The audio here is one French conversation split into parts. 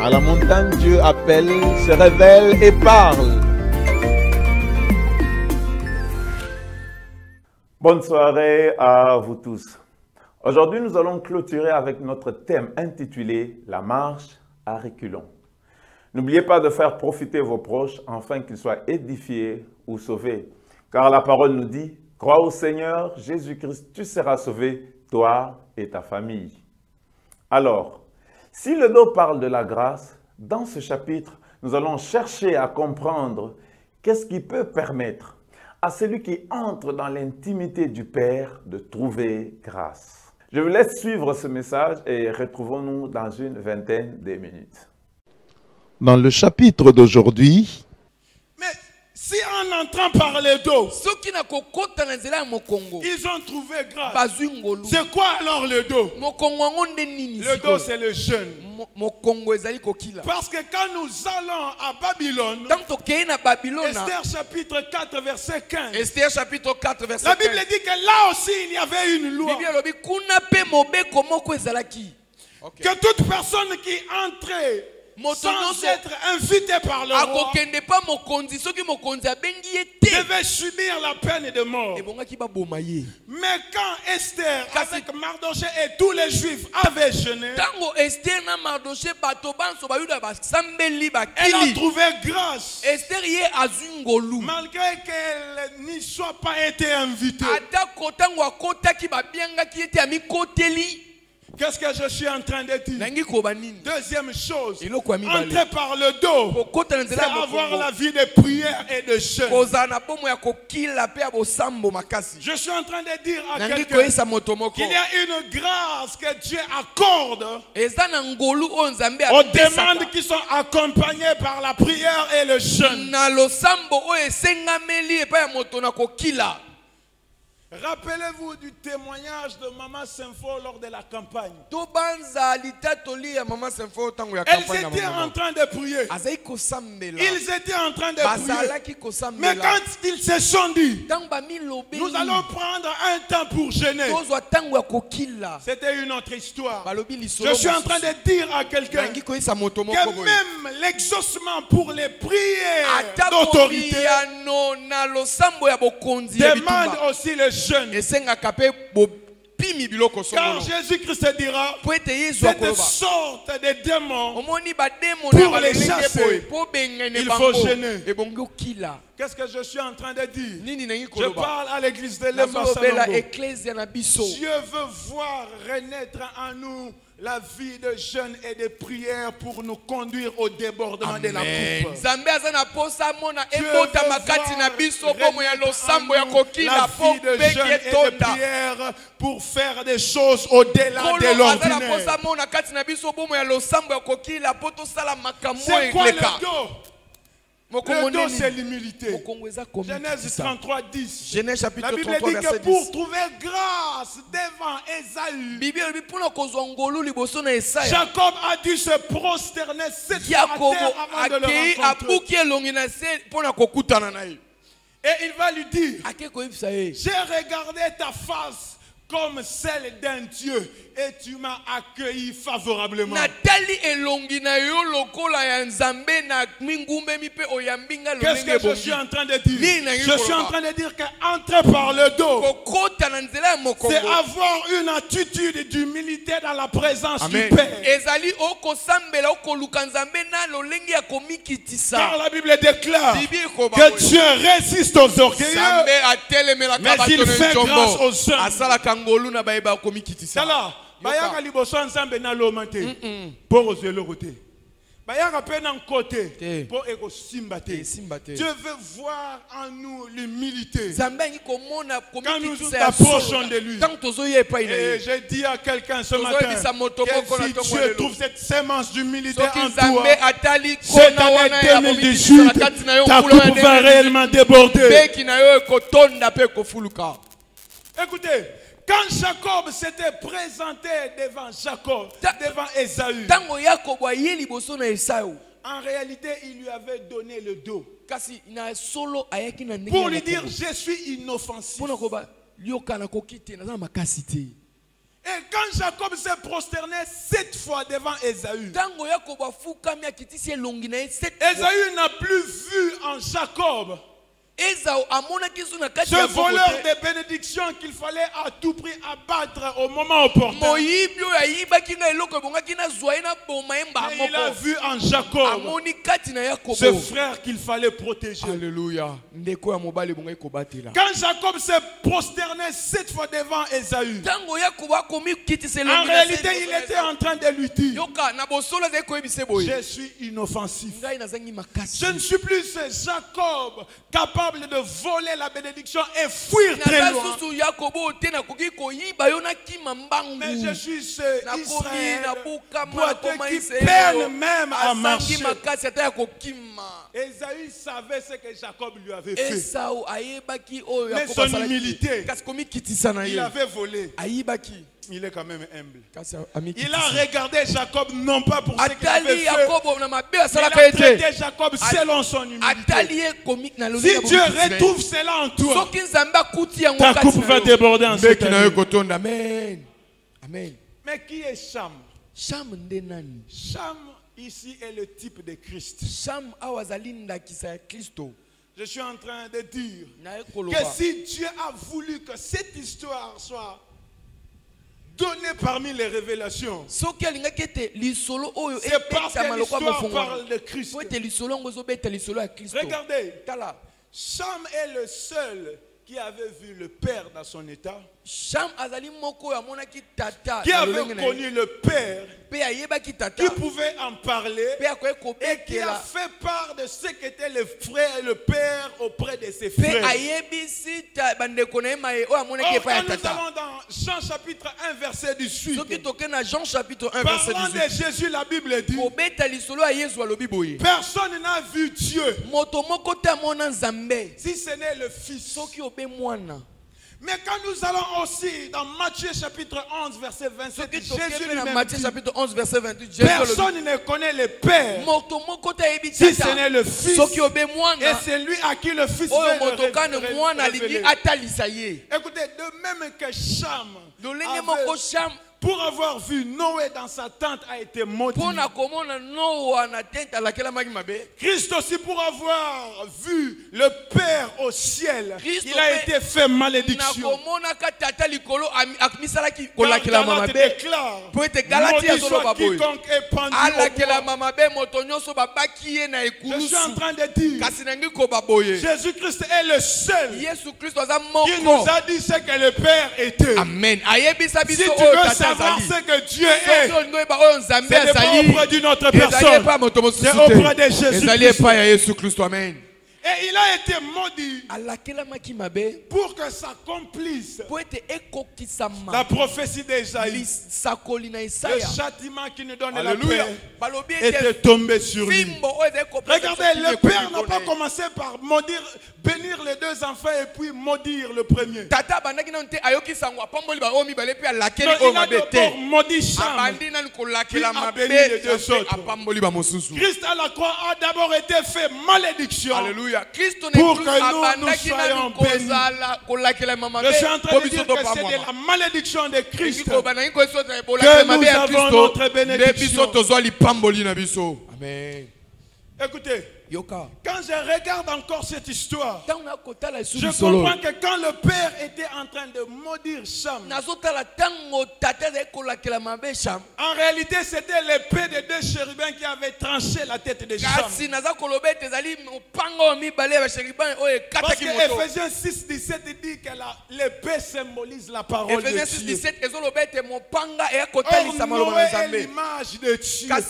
À la montagne, Dieu appelle, se révèle et parle. Bonne soirée à vous tous. Aujourd'hui, nous allons clôturer avec notre thème intitulé « La marche à reculons ». N'oubliez pas de faire profiter vos proches afin qu'ils soient édifiés ou sauvés. Car la parole nous dit « Crois au Seigneur, Jésus-Christ, tu seras sauvé, toi et ta famille ». Alors, si le dos parle de la grâce, dans ce chapitre, nous allons chercher à comprendre qu'est-ce qui peut permettre à celui qui entre dans l'intimité du Père de trouver grâce. Je vous laisse suivre ce message et retrouvons-nous dans une vingtaine de minutes. Dans le chapitre d'aujourd'hui, mais si en entrant par le dos, ils ont trouvé grâce, c'est quoi alors le dos? Le dos, c'est le jeûne. Parce que quand nous allons à Babylone, Esther chapitre 4 verset 15, la Bible dit que là aussi il y avait une loi. Que toute personne qui entrait sans être invité par le roi devait subir la peine de mort. Mais quand Esther avec Mardoché et tous les Juifs avaient jeûné, elle a trouvé grâce malgré qu'elle n'y soit pas été invitée. Qu'est-ce que je suis en train de dire? Deuxième chose, entrer par le dos, c'est avoir la vie de prière et de jeûne. Je suis en train de dire à quelqu'un qu'il y a une grâce que Dieu accorde aux demandes qui sont accompagnées par la prière et le jeûne. Rappelez-vous du témoignage de Maman Sinfo lors de la campagne. Elles étaient en train de prier. Ils étaient en train de prier. Mais quand ils se sont dit, nous allons prendre un temps pour jeûner, c'était une autre histoire. Je suis en train de dire à quelqu'un que même l'exaucement pour les prières d'autorité demande aussi le jeûne. Car Jésus-Christ dira cette sorte de démons, pour les chasser, il faut jeûner. Qu'est-ce que je suis en train de dire? Je parle à l'église de Lemba Salongo. Dieu veut voir renaître en nous la vie de jeûne et de prière pour nous conduire au débordement de la coupe. Dieu veut voir la vie de jeûne et de prière pour faire des choses au-delà de l'ordinaire. C'est quoi le dos? Le dos, c'est l'humilité. Genèse 33, 10. La Bible dit que pour trouver grâce devant Ésaü, Jacob a dû se prosterner 7 fois à terre avant de le rencontrer. Et il va lui dire, j'ai regardé ta face comme celle d'un Dieu et tu m'as accueilli favorablement. Qu'est-ce que je suis en train de dire? Je suis en train de dire qu'entrer par le dos, c'est avoir une attitude d'humilité dans la présence du Père. Car la Bible déclare que Dieu résiste aux orgueilleux, mais il fait grâce aux humbles. Alors, bayaka liboso nzambe na loma te pour oser côté. Bayaka pe na côté pour eko simba te. Dieu veut voir en nous l'humilité. Quand nous nous approchons de lui. Et je dis à quelqu'un ce matin que si Dieu trouve cette sémence d'humilité en toi, cette année 2018, ta coupe va réellement déborder. Écoutez, quand Jacob s'était présenté devant Ésaü, en réalité, il lui avait donné le dos pour lui dire, je suis inoffensif. Et quand Jacob s'est prosterné 7 fois devant Ésaü, Ésaü n'a plus vu en Jacob ce voleur de bénédiction qu'il fallait à tout prix abattre au moment opportun. Mais il a vu en Jacob ce frère qu'il fallait protéger. Alléluia. Quand Jacob s'est prosterné 7 fois devant Ésaü, en réalité il était en train de lui dire: je suis inoffensif. Je ne suis plus ce Jacob capable de voler la bénédiction et fuir très loin. Mais je suis ce Israël boiteux qui peine même à marcher. Ésaü savait ce que Jacob lui avait fait. Mais son humilité, il avait volé. Il est quand même humble. Il a regardé Jacob non pas pour ce qu'il avait fait, mais il a traité Jacob selon son humilité. Si Dieu retrouve cela en toi, ta coupe va déborder en cette année. Amen. Amen. Mais qui est Cham? Cham ici est le type de Christ. Je suis en train de dire que si Dieu a voulu que cette histoire soit donnée parmi les révélations, c'est parce que l'histoire parle de Christ. Regardez, Cham est le seul qui avait vu le Père dans son état, qui avait connu le Père, qui pouvait en parler et qui a fait part de ce qu'était le frère et le Père auprès de ses frères. Or, quand nous allons dans Jean chapitre 1 verset 18, parlant de Jésus, la Bible dit: personne n'a vu Dieu si ce n'est le Fils. Mais quand nous allons aussi dans Matthieu chapitre 11 verset 27, Jésus lui-même dit: personne ne connaît le Père si ce n'est le Fils, et c'est lui à qui le Fils veut le révéler. Écoutez, de même que Cham pour avoir vu Noé dans sa tente a été maudit, Christ aussi pour avoir vu le Père au ciel, il a été fait malédiction. Car Galate déclare: maudit soit quiconque est pendu au bois. Je suis en train de dire, Jésus-Christ est le seul qui nous a dit ce que le Père était. Amen. Si tu veux savoir ce que Dieu est, c'est pas auprès d'une autre personne, c'est auprès de Jésus-Christ. Amen. Et il a été maudit pour que s'accomplisse la prophétie d'Ésaïe. Le châtiment qui nous donne la paix était tombé sur lui. Regardez, le Père n'a pas commencé par bénir les 2 enfants et puis maudire le premier. Non, il a d'abord maudit Cham, puis a béni les 2 autres. Christ à la croix a d'abord été fait malédiction. Alléluia. Pour que nous soyons bénis. Je suis en train de dire que c'est de la malédiction de Christ que nous avons notre bénédiction. Amen. Écoutez, quand je regarde encore cette histoire, je comprends que quand le Père était en train de maudire Cham, en réalité c'était l'épée des 2 chérubins qui avait tranché la tête de Cham. Parce que Ephésiens 6:17 dit que l'épée symbolise la parole de Dieu. Or, Noé est l'image de Dieu. Donc,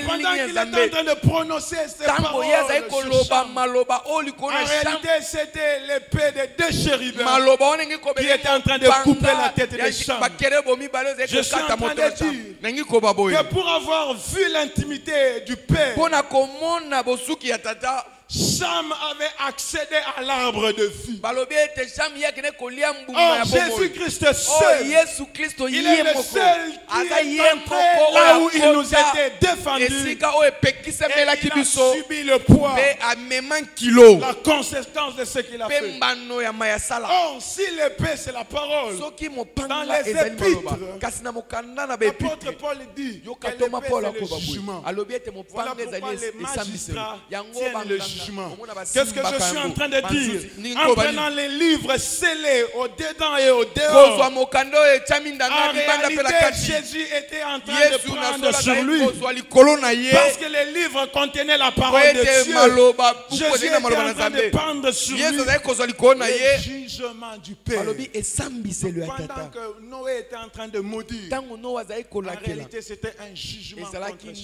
pendant qu'il est en train de prononcer ces paroles sur Cham, en réalité c'était l'épée des 2 chérubins qui était en train de couper la tête de Cham. Je suis en train de dire que pour avoir vu l'intimité du Père, Cham avait accédé à l'arbre de vie. Or, Jésus-Christ seul, il est le seul qui est entré là où il nous était défendu. descendu. Et il a subi le poids, la conséquence de ce qu'il a fait. Oh, si l'épée c'est la parole, dans les épîtres, l'apôtre Paul dit que l'épée c'est le jugement. Voilà pourquoi les magistrats tiennent le jugement. Qu'est-ce que je suis en train de dire? En prenant les livres scellés au dedans et au dehors, en réalité Jésus était en train de prendre sur lui, parce que les livres contenaient la parole de Dieu. Jésus était en train de prendre sur lui le jugement du Père. Pendant que Noé était en train de maudire, en réalité c'était un jugement contre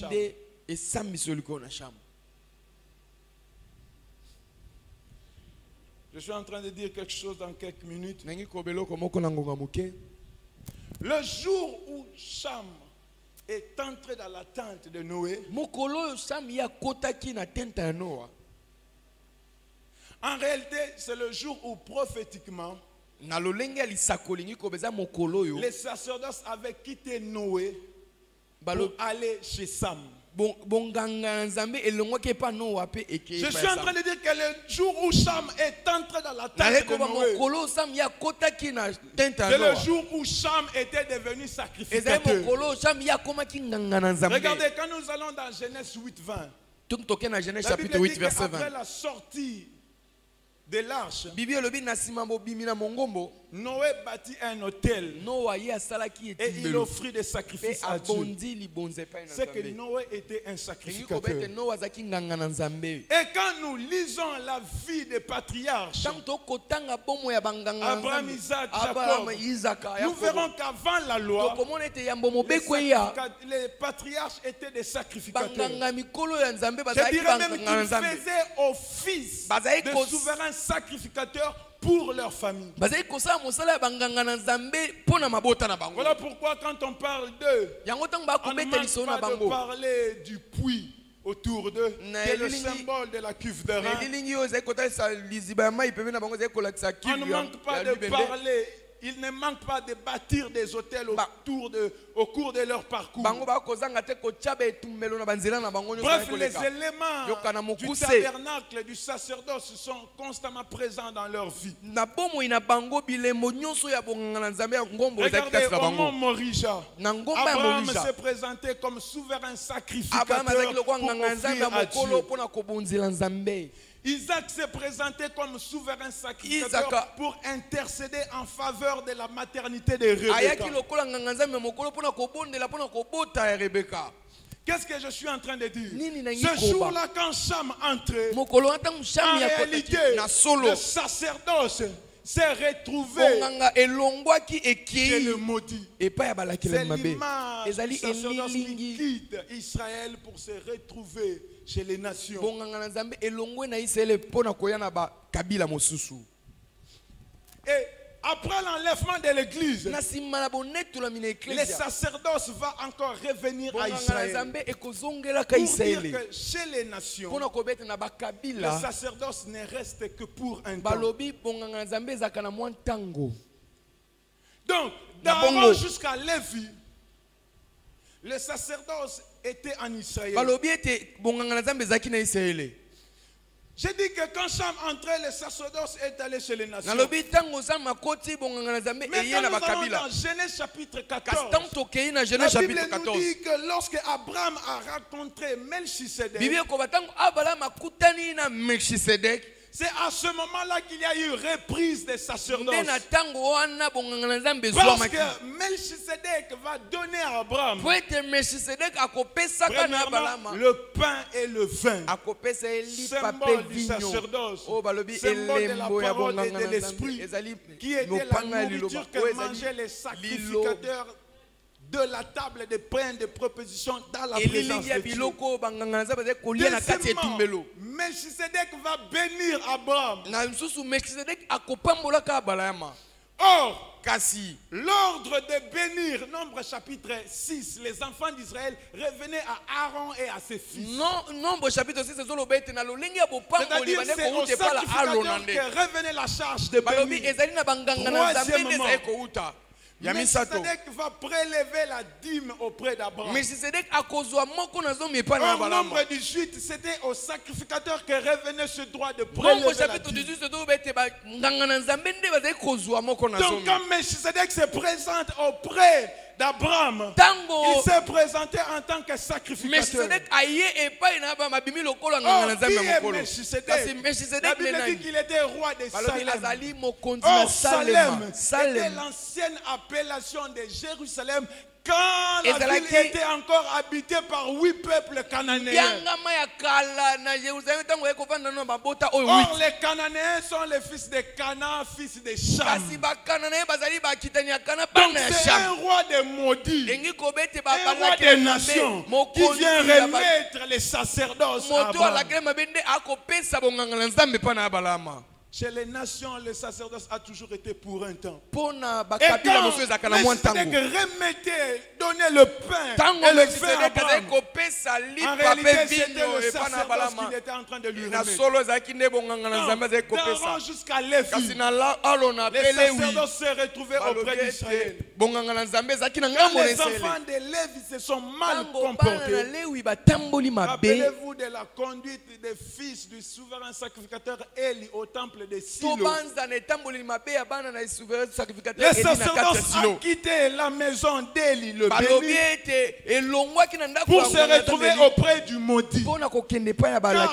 Cham. Je suis en train de dire quelque chose dans quelques minutes. Le jour où Cham est entré dans la tente de Noé, en réalité, c'est le jour où prophétiquement, les sacerdoces avaient quitté Noé pour aller chez Sam. Je suis en train de dire que le jour où Cham est entré dans la tente de Noé, c'est le jour où Cham était devenu sacrificateur. Regardez, quand nous allons dans Genèse 8:20, la Bible dit qu'après la sortie de l'arche, Noé bâtit un autel et il offrit des sacrifices à Dieu. C'est que Noé était un sacrificateur. Et quand nous lisons la vie des patriarches, Abraham, Isaac, Jacob, nous verrons qu'avant la loi, les patriarches étaient des sacrificateurs. Je dirais même qu'ils faisaient office de souverains sacrificateurs pour leur famille. Voilà pourquoi quand on parle d'eux, on ne manque pas de parler du puits autour d'eux, qui est le symbole de la cuve de rein. On ne manque pas de parler. Ils ne manquent pas de bâtir des hôtels au cours de leur parcours. Bref, les éléments du tabernacle et du sacerdoce sont constamment présents dans leur vie. Regardez, au mont Morisha, Abraham s'est présenté comme souverain sacrificateur pour offrir à Dieu. Isaac s'est présenté comme souverain sacrificateur pour intercéder en faveur de la maternité de Rebecca. Qu'est-ce que je suis en train de dire? Ce jour-là, quand Cham entrait, en réalité, le sacerdoce s'est retrouvé chez le maudit. C'est l'image du sacerdoce qui quitte Israël pour se retrouver chez les nations. Et après l'enlèvement de l'église, les sacerdoces vont encore revenir à Israël pour dire que chez les nations, le sacerdoce ne reste que pour un temps. Donc, d'avant jusqu'à Lévi, le sacerdoce était en Israël. J'ai dit que quand Cham entrait, le sacerdoce est allé chez les nations. Mais quand nous allons dans Genèse chapitre 14, la Bible nous dit que lorsque Abraham a rencontré Melchisedec, c'est à ce moment-là qu'il y a eu reprise des sacerdoces. Parce que Melchisedec va donner à Abraham premièrement le pain et le vin, symbole du sacerdoce, symbole de la parole et de l'esprit, qui était la nourriture que mangeaient les sacrificateurs de la table de pain de proposition dans la présence de Dieu. Deuxièmement, Melchisedec va bénir Abraham. Or, l'ordre de bénir, Nombre chapitre 6, les enfants d'Israël revenaient à Aaron et à ses fils. Nombre chapitre 6, c'est-à-dire c'est au sacrificateur que revenait la charge de bénir. Troisièmement, Melchisedec va prélever la dîme auprès d'Abraham. Au nombre 18, c'était au sacrificateur que revenait ce droit de prélever la dîme. Donc quand Melchisedec se présente auprès d'Abraham, il s'est présenté en tant que sacrificateur. La Bible dit qu'il était roi de Salem. Or, Salem était l'ancienne appellation de Jérusalem quand la ville était encore habitée par 8 peuples cananéens. Or, les Cananéens sont les fils de Canaan, fils de Cham. Donc, c'est un roi des maudits, un roi des nations qui vient remettre les sacerdoces à Abraham. Chez les nations, le sacerdoce a toujours été pour un temps. Et quand Melchisedec remettait, donnait le pain et le vin à Abraham, en réalité, c'était le sacerdoce qu'il était en train de lui remettre. D'avant jusqu'à Lévi, les sacerdoces se retrouvaient auprès d'Israël. Quand les enfants de Lévi se sont mal comportés, rappelez-vous de la conduite des fils du souverain sacrificateur Élie au temple de Silo. Les sacerdoces ont quitté la maison d'Élie, le béni, pour se retrouver auprès du maudit. Car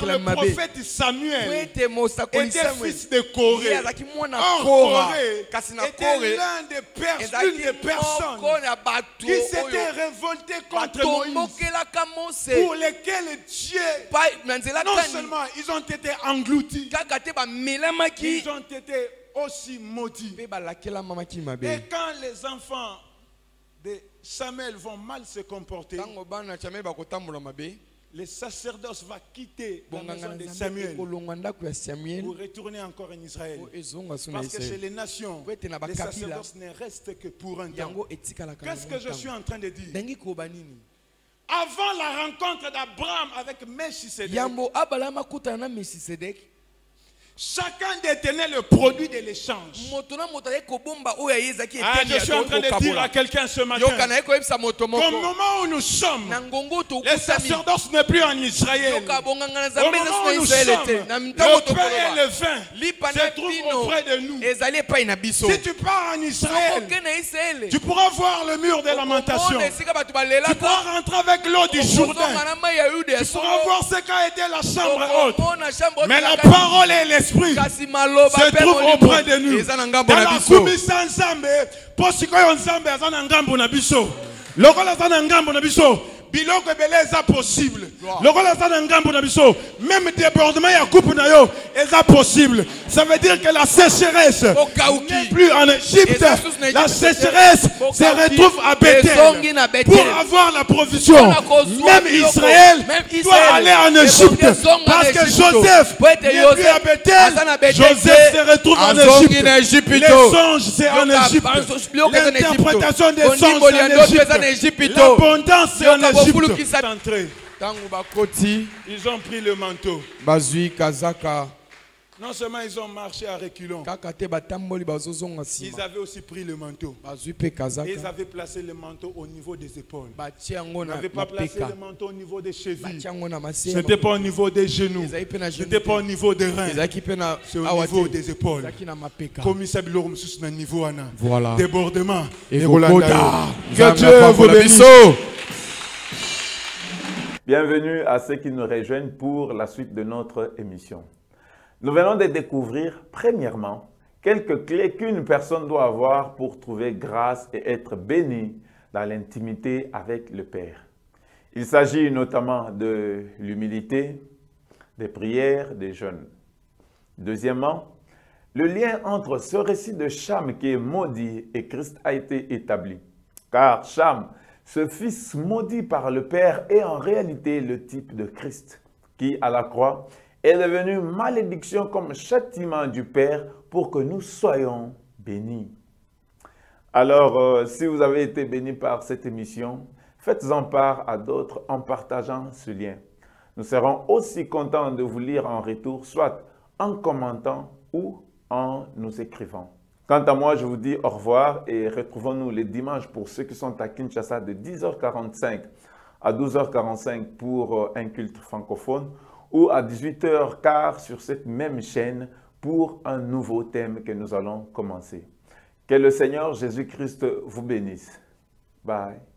le prophète Samuel était fils de Corée. Or, Corée était l'une des personnes qui s'était révolté contre Moïse, pour lesquels Dieu, non seulement ils ont été engloutis, ils ont été aussi maudits. Et quand les enfants de Samuel vont mal se comporter, le sacerdoce va quitter la maison de Samuel pour retourner encore en Israël. Parce que chez les nations, le sacerdoce ne reste que pour un temps. Qu'est-ce que je suis en train de dire? Avant la rencontre d'Abraham avec Melchisedec, chacun détenait le produit de l'échange. Je suis en train de dire à quelqu'un ce matin, qu'au moment où nous sommes, le sacerdoce n'est plus en Israël. Au moment où nous sommes, le pain et le vin se trouvent auprès de nous. Si tu pars en Israël, tu pourras voir le mur de lamentation. Tu pourras rentrer avec l'eau du Jourdain. Tu pourras voir ce qu'a été la chambre haute. Mais la parole et l'esprit se trouve auprès de nous. Kumisa nzambe, posikoyo nzambe azana ngambo na biso. Lokola azana ngambo na biso, biloko ebele eza possible. Lokola azana ngambo na biso, même débordement ya coupe na yo eza possible. Ça veut dire que la sécheresse n'est plus en Égypte. La sécheresse se retrouve à Bethel. Pour avoir la provision, même Israël doit aller en Égypte. Parce que Joseph n'est plus à Bethel. Joseph se retrouve en Égypte. Les songes, c'est en Égypte. L'interprétation des songes, c'est en Égypte. L'abondance, c'est en Égypte. Ils ont pris le manteau. Non seulement ils ont marché à reculons, ils avaient aussi pris le manteau. Et ils avaient placé le manteau au niveau des épaules. Ils n'avaient pas placé le manteau au niveau des chevilles. Ce n'était pas au niveau des genoux. Ce n'était pas au niveau des reins. C'est au niveau des épaules. Voilà. Débordement. Que Dieu vous bénisse. Bienvenue à ceux qui nous rejoignent pour la suite de notre émission. Nous venons de découvrir, premièrement, quelques clés qu'une personne doit avoir pour trouver grâce et être bénie dans l'intimité avec le Père. Il s'agit notamment de l'humilité, des prières, des jeûnes. Deuxièmement, le lien entre ce récit de Cham qui est maudit et Christ a été établi. Car Cham, ce fils maudit par le Père, est en réalité le type de Christ qui, à la croix, est devenu malédiction comme châtiment du Père pour que nous soyons bénis. Alors, si vous avez été bénis par cette émission, faites-en part à d'autres en partageant ce lien. Nous serons aussi contents de vous lire en retour, soit en commentant ou en nous écrivant. Quant à moi, je vous dis au revoir et retrouvons-nous les dimanches pour ceux qui sont à Kinshasa de 10h45 à 12h45 pour un culte francophone ou à 18h15 sur cette même chaîne pour un nouveau thème que nous allons commencer. Que le Seigneur Jésus-Christ vous bénisse. Bye.